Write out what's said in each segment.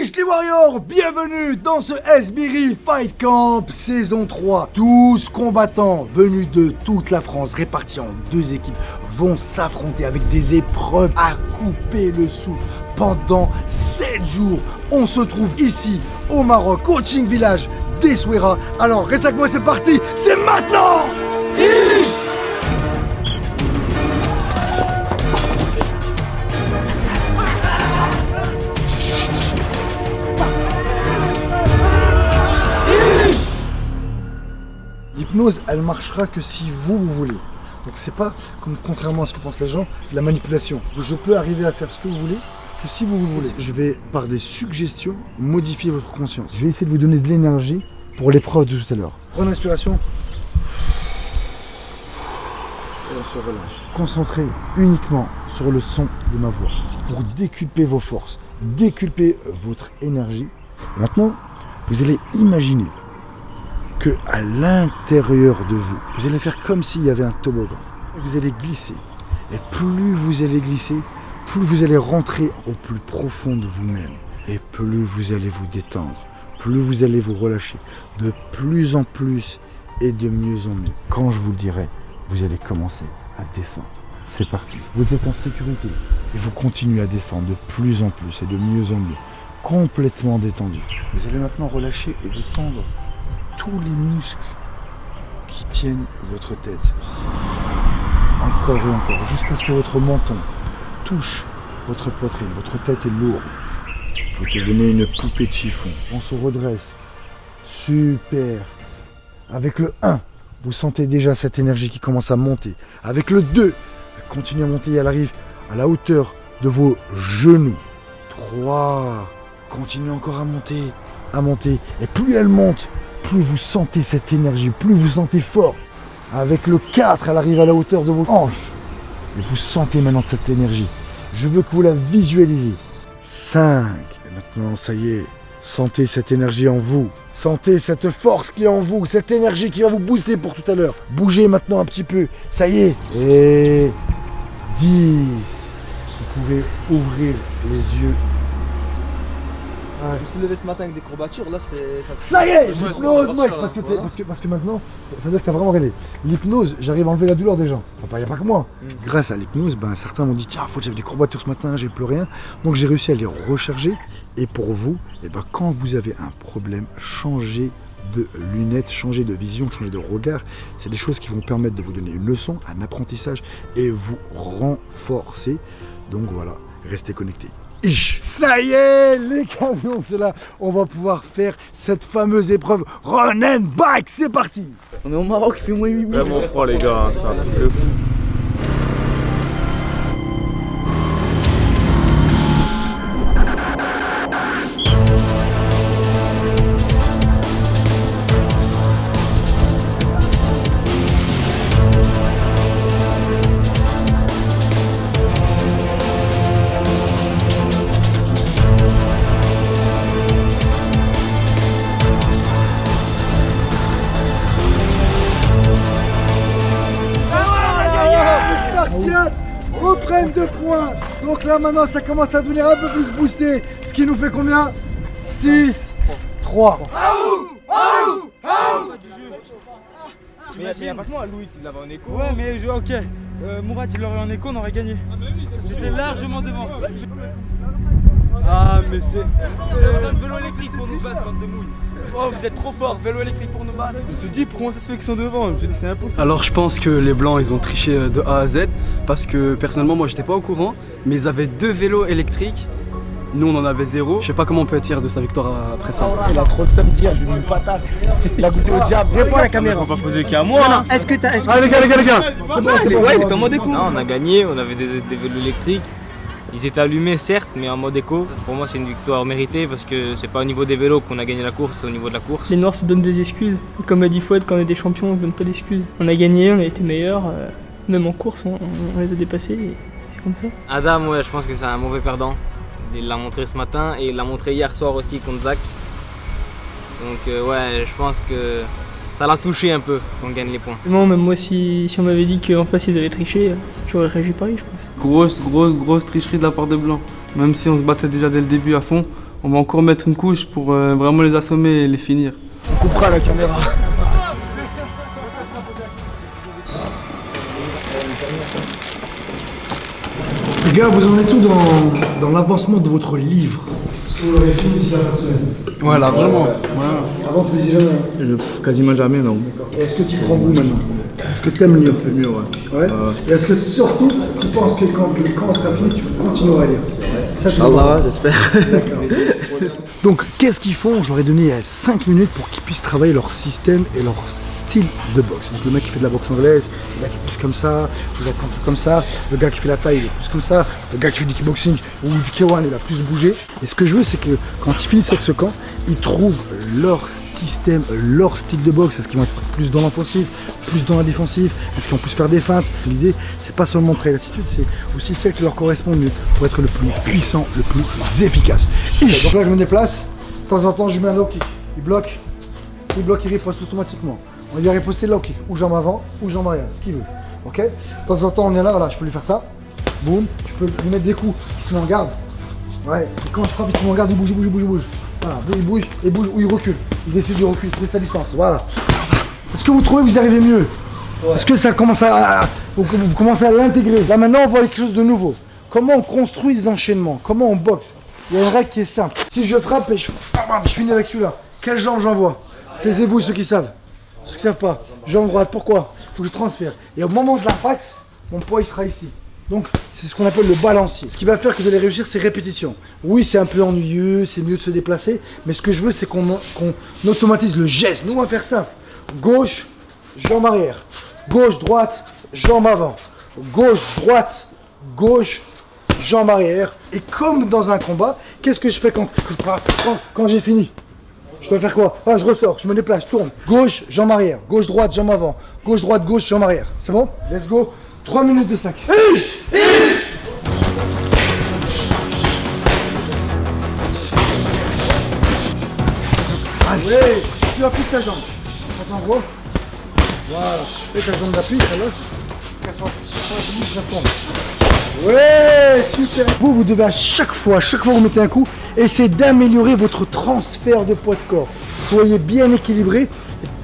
Wesh les Warriors, bienvenue dans ce Esbiri Fight Camp saison 3. 12 combattants venus de toute la France, répartis en 2 équipes, vont s'affronter avec des épreuves à couper le souffle pendant 7 jours. On se trouve ici au Maroc, coaching village d'Essaouira. Alors reste avec moi, c'est parti, c'est maintenant. L'hypnose, elle marchera que si vous voulez. Donc c'est pas, comme contrairement à ce que pensent les gens, de la manipulation. Je peux arriver à faire ce que vous voulez, que si vous voulez. Je vais, par des suggestions, modifier votre conscience. Je vais essayer de vous donner de l'énergie pour l'épreuve de tout à l'heure. Prenez l'inspiration. Et on se relâche. Concentrez uniquement sur le son de ma voix pour décupler vos forces, décupler votre énergie. Maintenant, vous allez imaginer que à l'intérieur de vous, vous allez faire comme s'il y avait un toboggan. Vous allez glisser. Et plus vous allez glisser, plus vous allez rentrer au plus profond de vous-même. Et plus vous allez vous détendre, plus vous allez vous relâcher. De plus en plus et de mieux en mieux. Quand je vous le dirai, vous allez commencer à descendre. C'est parti. Vous êtes en sécurité. Et vous continuez à descendre de plus en plus et de mieux en mieux. Complètement détendu. Vous allez maintenant relâcher et détendre tous les muscles qui tiennent votre tête. Encore et encore, jusqu'à ce que votre menton touche votre poitrine. Votre tête est lourde. Vous devenez une poupée de chiffon. On se redresse. Super. Avec le 1, vous sentez déjà cette énergie qui commence à monter. Avec le 2, elle continue à monter et elle arrive à la hauteur de vos genoux. 3, continue encore à monter. À monter. Et plus elle monte, plus vous sentez cette énergie, plus vous sentez fort. Avec le 4, elle arrive à la hauteur de vos hanches. Et vous sentez maintenant cette énergie. Je veux que vous la visualisez. 5. Et maintenant, ça y est. Sentez cette énergie en vous. Sentez cette force qui est en vous. Cette énergie qui va vous booster pour tout à l'heure. Bougez maintenant un petit peu. Ça y est. Et 10. Vous pouvez ouvrir les yeux. Je me suis levé ce matin avec des courbatures, là ça y est, l'hypnose mec, parce que maintenant, ça veut dire que tu as vraiment rêvé. L'hypnose, j'arrive à enlever la douleur des gens. Il n'y a pas que moi. Grâce à l'hypnose, certains m'ont dit tiens, faut que j'avais des courbatures ce matin, j'ai plus rien. Donc j'ai réussi à les recharger. Et pour vous, quand vous avez un problème, changez de lunettes, changez de vision, changez de regard. C'est des choses qui vont permettre de vous donner une leçon, un apprentissage et vous renforcer. Donc voilà, restez connectés. Ça y est, les camions, c'est là. On va pouvoir faire cette fameuse épreuve Run and Bike. C'est parti. On est au Maroc, il fait moins 8 vraiment froid les gars, c'est un truc de fou. Reprennent 2 points. Donc là maintenant ça commence à devenir un peu plus boosté. Ce qui nous fait combien? 6, 3. Mais il n'y a pas que moi, Louis il l'avait en écho. Ouais mais ok, Mourad il l'aurait en écho, on aurait gagné. J'étais largement devant. Ah mais c'est besoin de vélo électrique pour nous battre, bande de mouilles. Oh vous êtes trop fort, vélo électrique pour nous battre. Je me suis dit comment ça se fait qu'ils sont devant, je me suis dit c'est impossible. Alors je pense que les blancs ils ont triché de A à Z parce que personnellement moi j'étais pas au courant, mais ils avaient 2 vélos électriques. Nous on en avait 0. Je sais pas comment on peut être fier de sa victoire après ça. Il a trop de seum dire, je lui mets une patate. Il a goûté au diable. Réponds à la caméra. On va pas poser qu'à moi. Non, est-ce que t'as. Ah les gars. C'est bon, ouais, il est en mode écho. Non, on a gagné, on avait des vélos électriques. Ils étaient allumés certes, mais en mode éco. Pour moi c'est une victoire méritée parce que c'est pas au niveau des vélos qu'on a gagné la course, c'est au niveau de la course. Les Noirs se donnent des excuses. Et comme a dit Fouad, quand on est des champions, on se donne pas d'excuses. On a gagné, on a été meilleurs. Même en course, on les a dépassés. Et c'est comme ça. Adam, ouais, je pense que c'est un mauvais perdant. Il l'a montré ce matin et il l'a montré hier soir aussi contre Zach. Donc ouais, je pense que ça l'a touché un peu qu'on gagne les points. Même moi, si on m'avait dit qu'en face ils avaient triché, j'aurais réagi pareil, je pense. Grosse tricherie de la part des Blancs. Même si on se battait déjà dès le début à fond, On va encore mettre une couche pour vraiment les assommer et les finir. On coupera la caméra. Les gars, vous en êtes où dans l'avancement de votre livre? Est-ce que vous l'aurez fini d'ici la fin de semaine? Ouais, largement. Avant, tu faisais jamais? Quasiment jamais, non. D'accord. Et est-ce que tu prends goût maintenant? Est-ce que tu aimes lire? Le mieux, ouais. Ouais. Et est-ce que surtout, tu penses que quand sera fini, tu continueras à lire? Ça, je Allah, j'espère. D'accord. Donc, qu'est-ce qu'ils font? Je leur ai donné 5 minutes pour qu'ils puissent travailler leur système et leur style de boxe. Donc, le mec qui fait de la boxe anglaise, il va être plus comme ça, vous êtes un peu comme ça. Le gars qui fait la taille, il est plus comme ça. Le gars qui fait du kickboxing ou du K1, il va plus bouger. Et ce que je veux, c'est que quand ils finissent avec ce camp, ils trouvent leur système, leur style de boxe. Est-ce qu'ils vont être plus dans l'offensive, plus dans la défensive? Est-ce qu'ils vont plus faire des feintes? L'idée, c'est pas seulement montrer l'attitude, c'est aussi celle qui leur correspond le mieux pour être le plus puissant, le plus efficace. Donc là, je me déplace. De temps en temps, je mets un low kick. Il bloque. S'il bloque, il riposte automatiquement. On va riposter low kick, ou jambe avant, ou jambe arrière, ce qu'il veut. Ok? De temps en temps, on est là, voilà, je peux lui faire ça. Boum. Je peux lui mettre des coups qui se met en garde. Ouais. Et quand je frappe, il se met en garde, il bouge, il bouge, il bouge, il bouge. Voilà. Il bouge, ou il recule. Il décide de reculer, il fait sa distance. Voilà. Est-ce que vous trouvez que vous y arrivez mieux? Ouais. Est-ce que ça commence à. Vous commencez à l'intégrer? Là maintenant, on voit quelque chose de nouveau. Comment on construit des enchaînements? Comment on boxe? Il y a une règle qui est simple. Si je frappe et je finis avec celui-là, quelle jambe j'envoie? Taisez-vous ceux qui savent. Ceux qui ne savent pas, jambe droite, pourquoi? Il faut que je transfère. Et au moment de l'impact, mon poids il sera ici. Donc c'est ce qu'on appelle le balancier. Ce qui va faire que vous allez réussir, c'est répétitions. Oui, c'est un peu ennuyeux, c'est mieux de se déplacer, mais ce que je veux, c'est qu'on automatise le geste. Nous, on va faire simple. Gauche, jambe arrière. Gauche, droite, jambe avant. Gauche, droite, gauche, jambe arrière. Et comme dans un combat, qu'est-ce que je fais quand j'ai fini? Je dois faire quoi? Ah, je ressors, je me déplace, je tourne. Gauche, jambe arrière. Gauche, droite, jambe avant. Gauche, droite, gauche, jambe arrière. C'est bon? Let's go. 3 minutes de 5. Allez, tu appuies ta jambe. Attends, gros. Voilà. Et ta jambe d'appui, alors. 90, ça tombe. Ouais, super. Vous devez à chaque fois vous mettez un coup, essayez d'améliorer votre transfert de poids de corps. Soyez bien équilibré et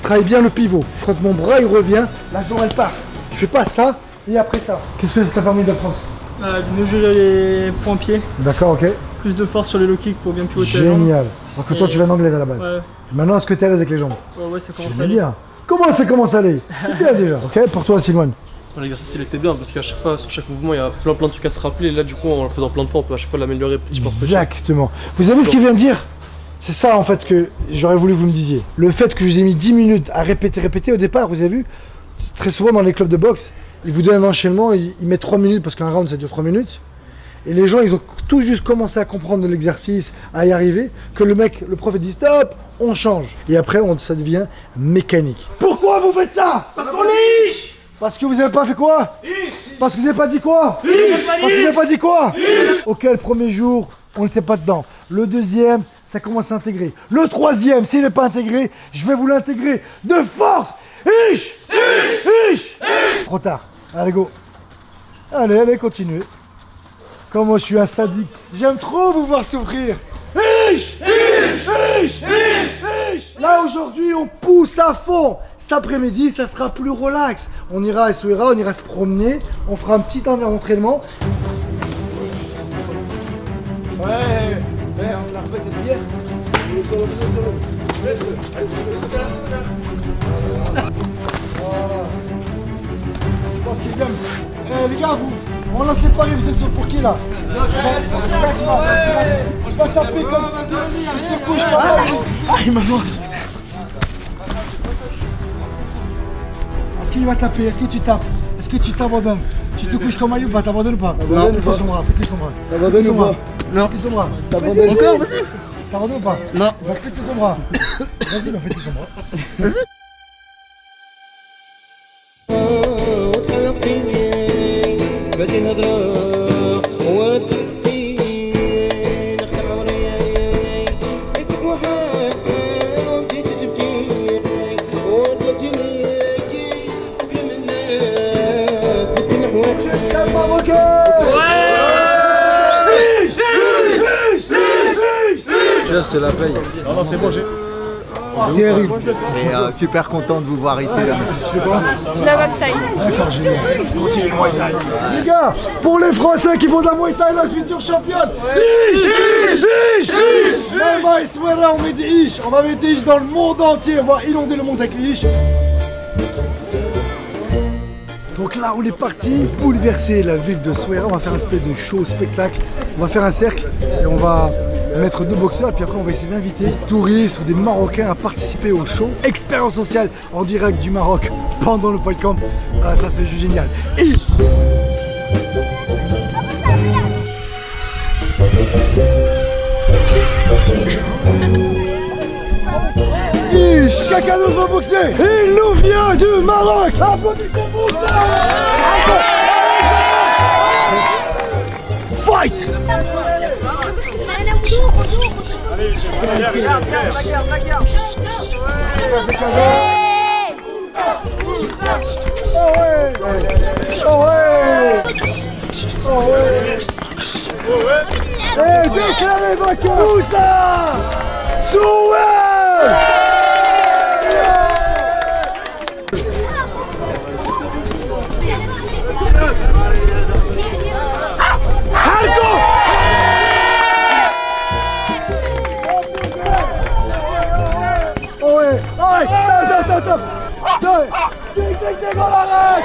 travaillez bien le pivot. Quand mon bras il revient, la jambe elle part. Je fais pas ça et après ça. Qu'est-ce que ça t'a permis d'apprendre? De mieux gérer les points pieds. D'accord, ok. Plus de force sur les low kicks pour bien pivoter la jambe. Génial. Alors que toi tu viens d'anglaise à la base. Ouais. Maintenant est-ce que tu es à l'aise avec les jambes? Ouais, ça commence à aller. Bien. Comment ça commence à aller? C'est bien déjà. Ok, pour toi Sylvain. L'exercice il était bien parce qu'à chaque fois, sur chaque mouvement, il y a plein de trucs à se rappeler. Et là, du coup, en le faisant plein de fois, on peut à chaque fois l'améliorer petit par petit. Exactement. Vous avez vu ce qu'il vient de dire? C'est ça en fait que j'aurais voulu que vous me disiez. Le fait que je vous ai mis 10 minutes à répéter au départ, vous avez vu? Très souvent dans les clubs de boxe, ils vous donnent un enchaînement, ils mettent 3 minutes parce qu'un round ça dure 3 minutes. Et les gens, ils ont tout juste commencé à comprendre l'exercice, à y arriver, que le prof dit stop, on change. Et après, ça devient mécanique. Pourquoi vous faites ça? Parce qu'on est riche. Parce que vous n'avez pas fait quoi? Parce que vous n'avez pas dit quoi? Parce que vous n'avez pas dit quoi? Ok, le premier jour, on n'était pas dedans. Le deuxième, ça commence à intégrer. Le troisième, s'il n'est pas intégré, je vais vous l'intégrer de force. Trop tard. Allez, go. Allez, continuez. Comme moi, je suis un sadique. J'aime trop vous voir souffrir. Là, aujourd'hui, on pousse à fond. Cet après-midi, ça sera plus relax. On ira à Souira, on ira se promener. On fera un petit entraînement. Ouais, on l'a refait cette bière. Voilà. Je pense qu'il gagne. Les gars, on lance les paris, vous êtes sûr pour qui là? Je vais taper comme. Il se couche comme. Ah, il m'a mort. Est-ce qu'il va taper? Est-ce que tu tapes? Est-ce que tu t'abandonnes? Tu te couches comme Ali ou pas? T'abandonnes ou pas? Non, fais-lui son bras, fais-lui son bras. T'abandonnes ou pas? Non. Fais-lui son bras. T'abandonnes encore? Vas-y. T'abandonnes ou pas? Non. Va péter ton bras. Vas-y, va péter son bras. Vas-y. Je te la paye. Non, non, c'est bon, j'ai. Thierry. Et super content de vous voir ici. Tu fais quoi? La boxe taille. D'accord, génial. Continue le Muay Thai. Les gars, pour les Français qui font de la Muay Thai, la future championne. Ish. Nema et Souera, on met des ish. On va mettre des ish dans le monde entier. On va inonder le monde avec les ish. Donc là, on est parti bouleverser la ville de Souera. On va faire un espèce de show, spectacle. On va faire un cercle et on va mettre 2 boxeurs. Et puis après, on va essayer d'inviter des touristes ou des Marocains à participer au show. Expérience sociale en direct du Maroc pendant le Fight Camp. Ah, ça, c'est juste génial. Ish. Ish, quelqu'un d'autre va boxer. Il nous vient du Maroc. Applaudissez pour ça. Fight. Allez, regarde, la garde. Et déclarez vainqueur Moussa Souer. Stop. Ding, on arrête.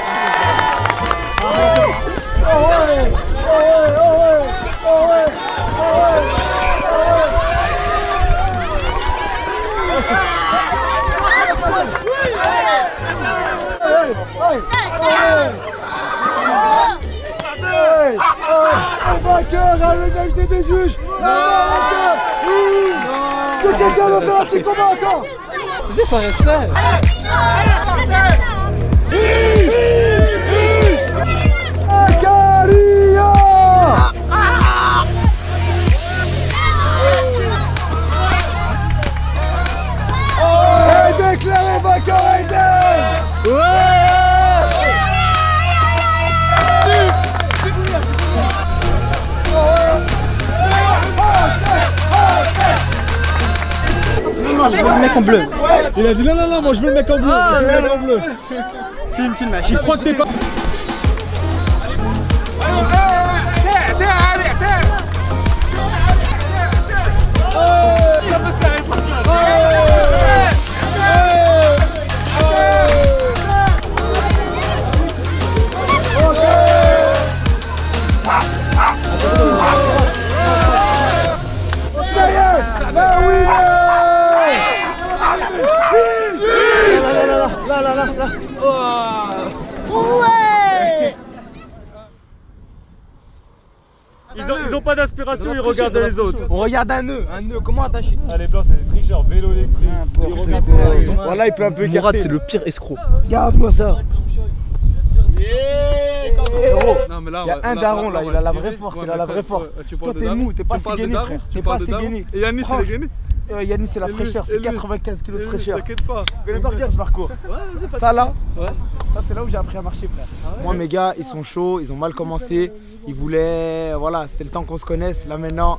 Vainqueur à l'égalité des juges. Que quelqu'un me fait un petit combat encore. C'est pas respect. Akaria. Et déclaré vainqueur Aiden. Je veux le mec en bleu. Il a dit non, moi je veux le mec en bleu. Je veux le mec en bleu. Filme, il croit que t'es pas. Ils ont pas d'inspiration, ils regardent les autres. On regarde un nœud, comment attacher? Ah, les blancs, c'est des tricheurs, vélo électrique. Voilà, il peut un peu écarter. Mourad, c'est le pire escroc. Garde-moi ça. Non, mais là, il y a un daron là, il a la vraie force, il a la vraie force. Toi t'es mou, t'es pas assez gainé frère. T'es pas assez gainé. Et Yannis, il est gainé. Yannis c'est la fraîcheur, c'est 95 kg de fraîcheur. T'inquiète pas. Tu connais par cœur ce parcours? Ça là, ça c'est là où j'ai appris à marcher frère. Moi mes gars, ils sont chauds, ils ont mal commencé. Ils voulaient, voilà, c'était le temps qu'on se connaisse. Là maintenant,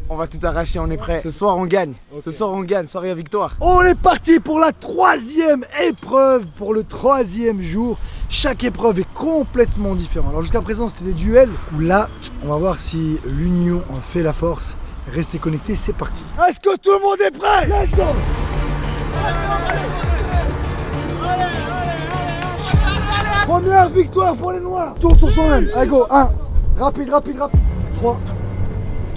on va tout arracher, on est prêt. Ce soir on gagne, ce soir on gagne, soirée à victoire. On est parti pour la 3e épreuve, pour le 3e jour. Chaque épreuve est complètement différente. Alors jusqu'à présent c'était des duels, où là, on va voir si l'union en fait la force. Restez connectés, c'est parti. Est-ce que tout le monde est prêt? Let's go. Première victoire pour les noirs. Tourne sur soi-même. Allez go, 1. Rapide. 3.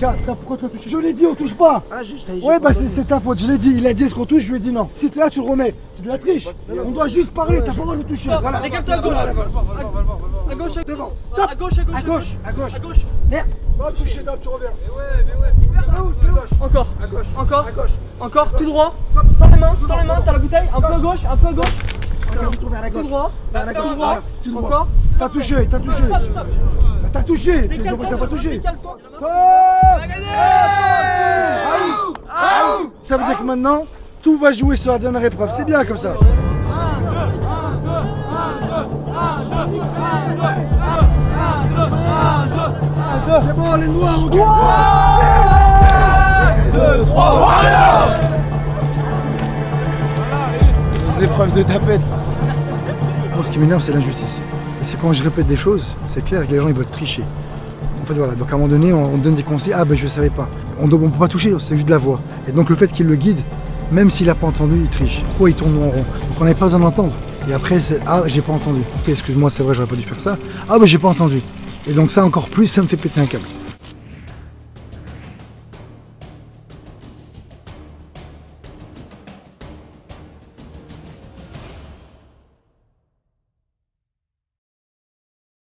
4. Pourquoi tu as touché? Je l'ai dit, on touche pas. Ah, ouais, bah c'est ta faute, je l'ai dit. Il a dit est-ce qu'on touche, je lui ai dit non. Si t'es là, tu le remets. C'est de la triche. On doit juste parler, t'as pas le droit de toucher. Voilà. Regarde-toi à gauche. À gauche, devant. Stop. À gauche. Merde. Va toucher, tu reviens. Encore, tout droit. Dans les mains, t'as la bouteille, un peu à gauche. Tout droit. Encore. T'as touché. T'as touché. T'as pas touché. Ça veut dire que maintenant, tout va jouer sur la dernière épreuve. C'est bien comme ça. C'est bon, les noirs, on gagne. 2, 3, voilà. Les épreuves de tapette. Moi, ce qui m'énerve, c'est l'injustice. Et c'est quand je répète des choses, c'est clair que les gens ils veulent tricher. En fait, voilà. Donc à un moment donné, on donne des conseils. Ah ben je savais pas. On ne peut pas toucher, c'est juste de la voix. Et donc le fait qu'il le guide, même s'il n'a pas entendu, il triche. Pourquoi il tourne en rond? Donc on n'avait pas besoin d'entendre. Et après, c'est ah j'ai pas entendu. Ok, excuse-moi, c'est vrai, j'aurais pas dû faire ça. Ah ben j'ai pas entendu. Et donc ça encore plus, ça me fait péter un câble.